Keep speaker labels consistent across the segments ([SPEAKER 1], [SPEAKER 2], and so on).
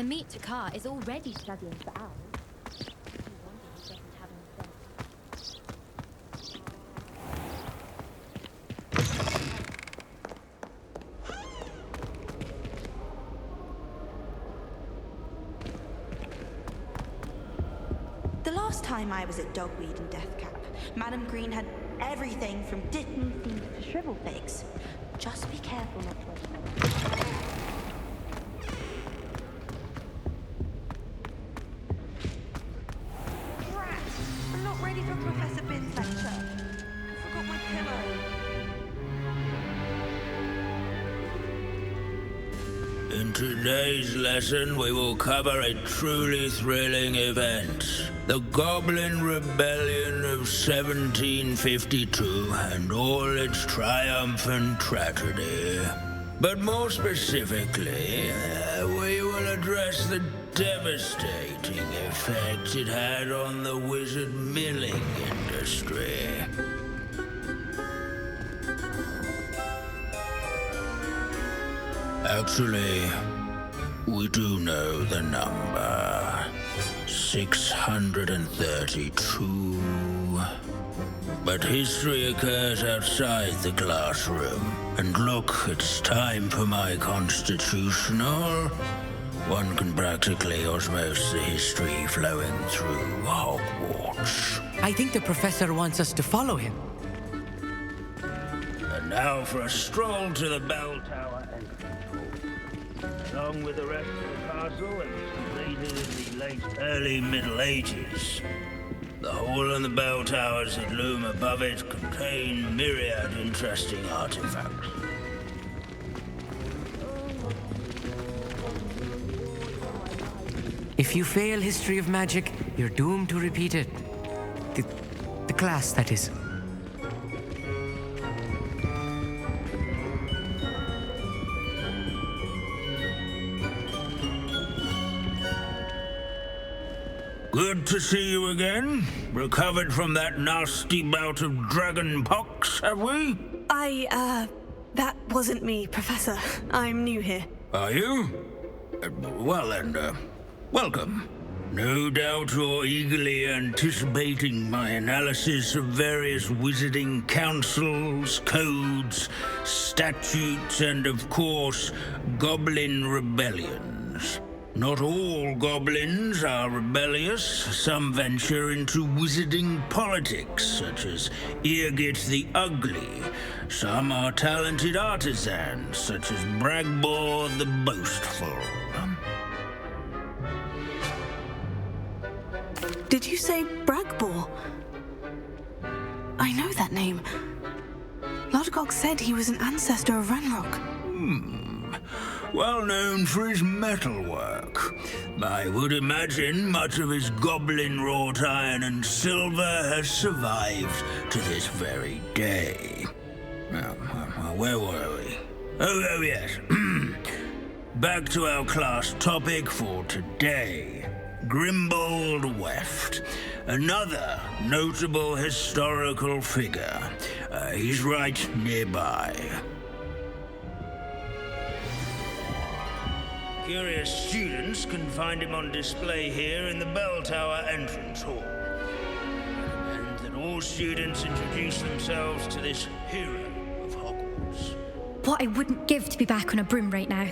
[SPEAKER 1] Amit Takar is already studying for owls.
[SPEAKER 2] The last time I was at Dogweed and Deathcap, Madam Green had everything from Ditton thieves to shrivel figs. Just be careful not to. Drat! I'm not ready for Professor Bin's lecture. I forgot my pillow.
[SPEAKER 3] In today's lesson, we will cover a truly thrilling event. The Goblin Rebellion of 1752 and all its triumphant tragedy. But more specifically, we will address the devastating effect it had on the wizard milling industry. Actually, we do know the number. 632. But history occurs outside the classroom. And look, it's time for my constitutional. One can practically osmose the history flowing through Hogwarts.
[SPEAKER 4] I think the professor wants us to follow him.
[SPEAKER 3] And now for a stroll to the bell tower entrance hall. Along with the rest of the castle, it was completed in the late early Middle Ages. The hall and the bell towers that loom above it contain myriad interesting artifacts.
[SPEAKER 4] If you fail history of magic, you're doomed to repeat it. The class, that is.
[SPEAKER 3] Good to see you again. Recovered from that nasty bout of dragon pox, have we?
[SPEAKER 2] That wasn't me, Professor. I'm new here.
[SPEAKER 3] Are you? Well then, welcome. No doubt you're eagerly anticipating my analysis of various wizarding councils, codes, statutes, and of course, goblin rebellions. Not all goblins are rebellious. Some venture into wizarding politics, such as Eargit the Ugly. Some are talented artisans, such as Bragbor the Boastful.
[SPEAKER 2] Did you say Bragbor? I know that name. Lodgok said he was an ancestor of Ranrock.
[SPEAKER 3] Well known for his metalwork. I would imagine much of his goblin wrought iron and silver has survived to this very day. Now, where were we? Oh yes. Back to our class topic for today. Grimbold Weft, another notable historical figure. He's right nearby. Curious students can find him on display here in the bell tower entrance hall. I recommend that all students introduce themselves to this hero of Hogwarts.
[SPEAKER 1] What I wouldn't give to be back on a broom right now.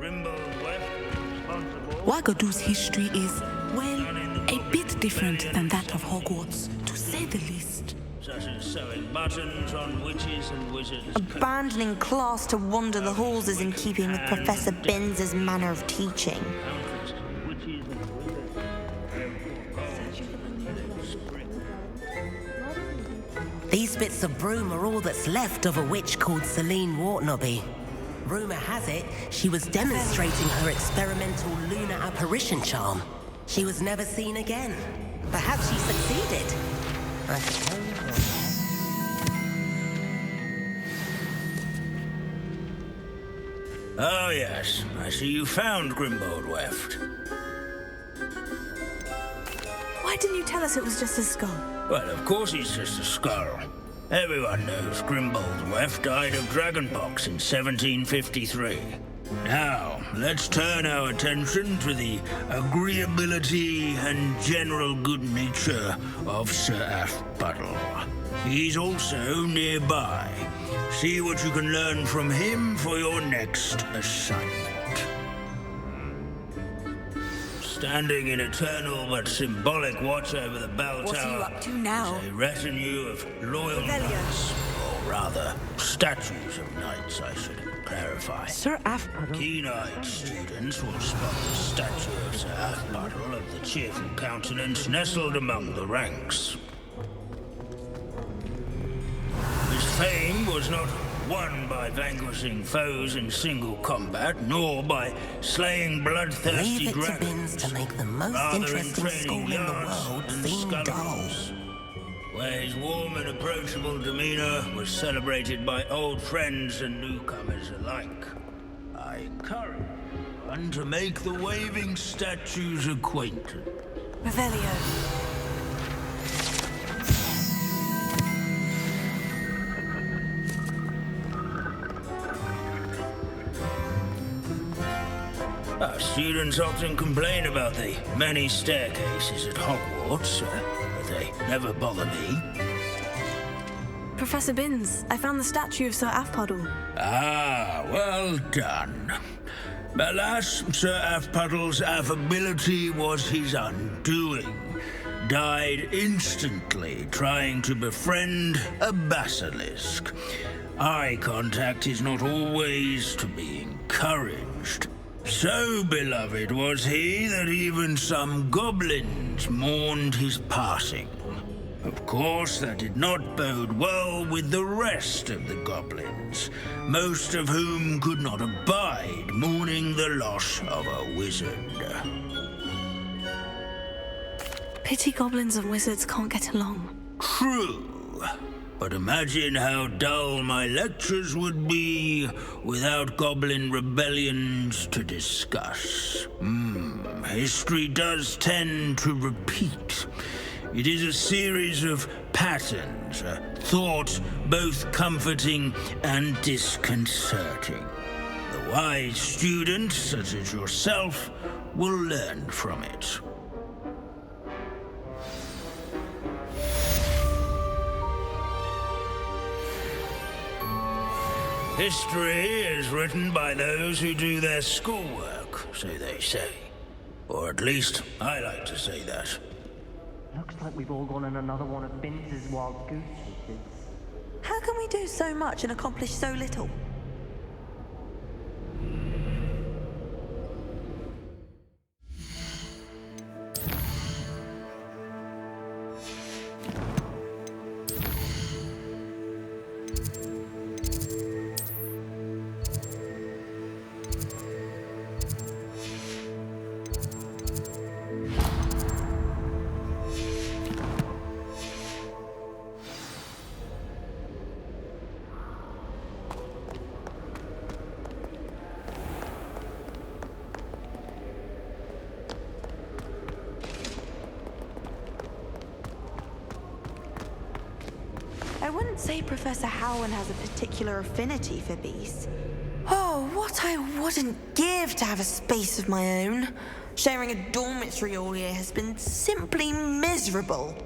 [SPEAKER 3] Grimbold Weft was responsible.
[SPEAKER 5] Wagadu's history is, well, a bit different than that of Hogwarts, to say the least.
[SPEAKER 3] Such as sewing buttons on witches and wizards.
[SPEAKER 2] Abandoning class to wander the halls is in keeping with Professor Binns' manner of teaching.
[SPEAKER 6] These bits of broom are all that's left of a witch called Celine Wartnobby. Rumour has it, she was demonstrating her experimental lunar apparition charm. She was never seen again. Perhaps she succeeded. I suppose.
[SPEAKER 3] Oh yes, I see you found Grimbold Weft.
[SPEAKER 2] Why didn't you tell us it was just a skull?
[SPEAKER 3] Well, of course he's just a skull. Everyone knows Grimbold Weft died of dragonpox in 1753. Now, let's turn our attention to the agreeability and general good nature of Sir Aphbuttle. He's also nearby. See what you can learn from him for your next assignment. Standing in eternal but symbolic watch over the bell
[SPEAKER 5] What
[SPEAKER 3] tower
[SPEAKER 5] are you up to now?
[SPEAKER 3] is a retinue of loyal knights, or rather, statues of knights, I should clarify.
[SPEAKER 5] Sir Aphbuttle?
[SPEAKER 3] Keen-eyed students will spot the statue of Sir Aphbuttle of the cheerful countenance nestled among the ranks. His fame was not won by vanquishing foes in single combat, nor by slaying bloodthirsty
[SPEAKER 6] Leave it to
[SPEAKER 3] dragons.
[SPEAKER 6] Binns to make the most
[SPEAKER 3] Rather in
[SPEAKER 6] interesting
[SPEAKER 3] training
[SPEAKER 6] school in the
[SPEAKER 3] yards
[SPEAKER 6] world
[SPEAKER 3] and
[SPEAKER 6] seem dull.
[SPEAKER 3] scuttles, where his warm and approachable demeanor was celebrated by old friends and newcomers alike. I encourage one to make the waving statue's acquaintance.
[SPEAKER 5] Revelio.
[SPEAKER 3] Our students often complain about the many staircases at Hogwarts, but they never bother me.
[SPEAKER 7] Professor Binns, I found the statue of Sir Aphbuttle.
[SPEAKER 3] Ah, well done. Alas, Sir Aphbuttle's affability was his undoing. Died instantly trying to befriend a basilisk. Eye contact is not always to be encouraged. So beloved was he that even some goblins mourned his passing. Of course, that did not bode well with the rest of the goblins, most of whom could not abide mourning the loss of a wizard.
[SPEAKER 7] Pity goblins and wizards can't get along.
[SPEAKER 3] True, but imagine how dull my lectures would be without goblin rebellions to discuss. History does tend to repeat. It is a series of patterns, a thought both comforting and disconcerting. The wise student, such as yourself, will learn from it. History is written by those who do their schoolwork, so they say. Or at least, I like to say that.
[SPEAKER 8] Looks like we've all gone on another one of Binns' wild goose chases.
[SPEAKER 2] How can we do so much and accomplish so little? I wouldn't say Professor Howland has a particular affinity for beasts. Oh, what I wouldn't give to have a space of my own. Sharing a dormitory all year has been simply miserable.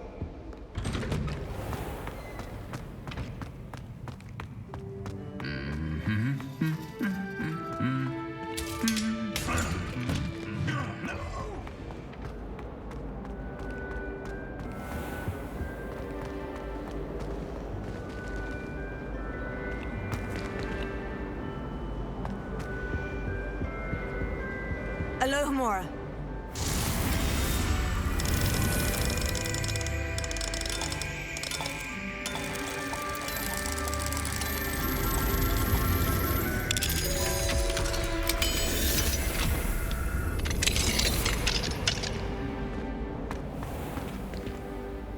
[SPEAKER 2] Alohomora.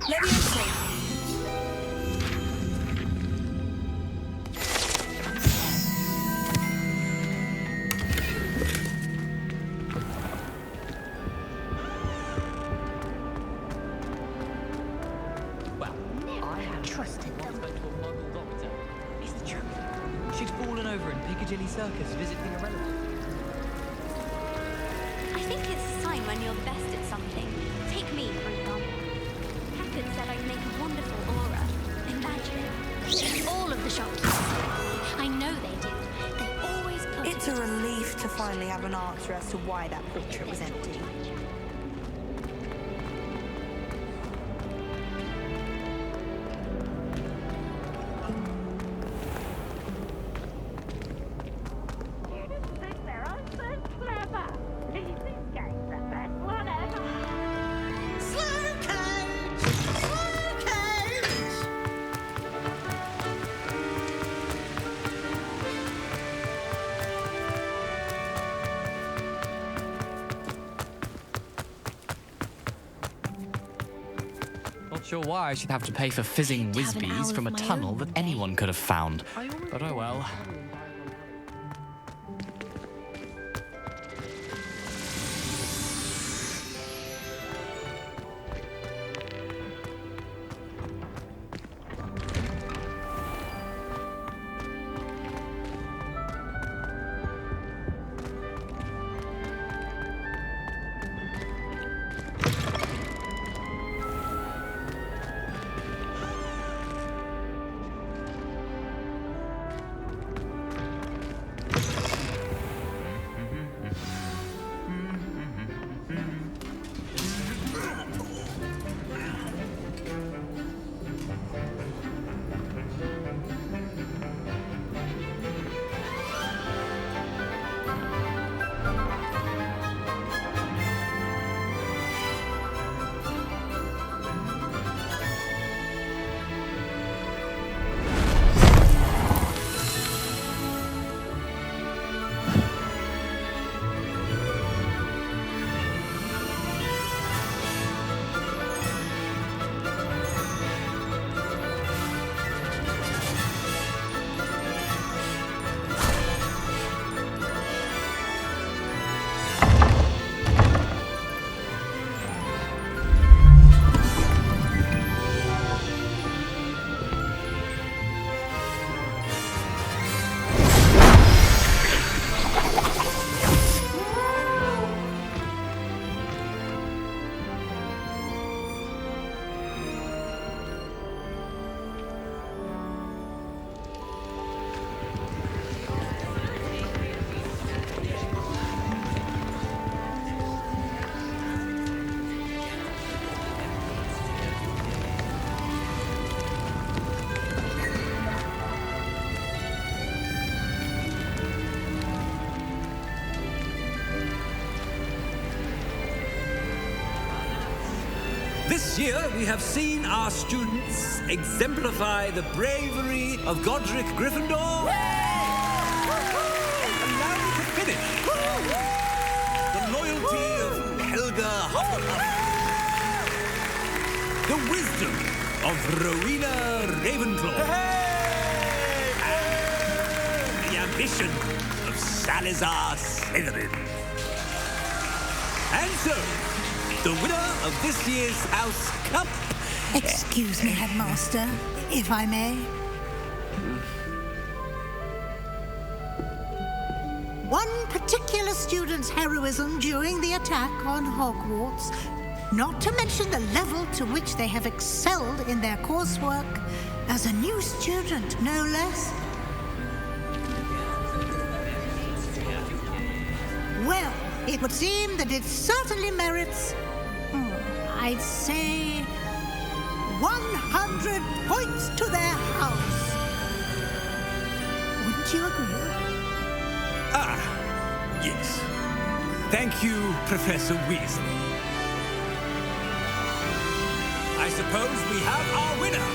[SPEAKER 2] Leviosa.
[SPEAKER 8] She'd fallen over in Piccadilly Circus visiting a relative.
[SPEAKER 1] think it's a sign when you're the best at something. Take me, for example. Hackett said I'd make a wonderful aura. Imagine. All of the shopkeepers. I know they do. They always put
[SPEAKER 2] It's a relief to finally have an answer as to why that portrait was empty.
[SPEAKER 9] Not sure why I should have to pay for fizzing
[SPEAKER 1] To have an
[SPEAKER 9] whiz-bees
[SPEAKER 1] owl
[SPEAKER 9] from a
[SPEAKER 1] of my
[SPEAKER 9] tunnel
[SPEAKER 1] own
[SPEAKER 9] that
[SPEAKER 1] one day.
[SPEAKER 9] anyone could have found. But oh well.
[SPEAKER 10] This year, we have seen our students exemplify the bravery of Godric Gryffindor. And now we can finish. The loyalty of Helga Hufflepuff. The wisdom of Rowena Ravenclaw. And the ambition of Salazar Slytherin. And so, the winner of this year's House Cup.
[SPEAKER 11] Excuse me, Headmaster, if I may. One particular student's heroism during the attack on Hogwarts, not to mention the level to which they have excelled in their coursework, as a new student, no less. Well, it would seem that it certainly merits, I'd say, 100 points to their house. Wouldn't you agree?
[SPEAKER 10] Ah, yes. Thank you, Professor Weasley. I suppose we have our winner.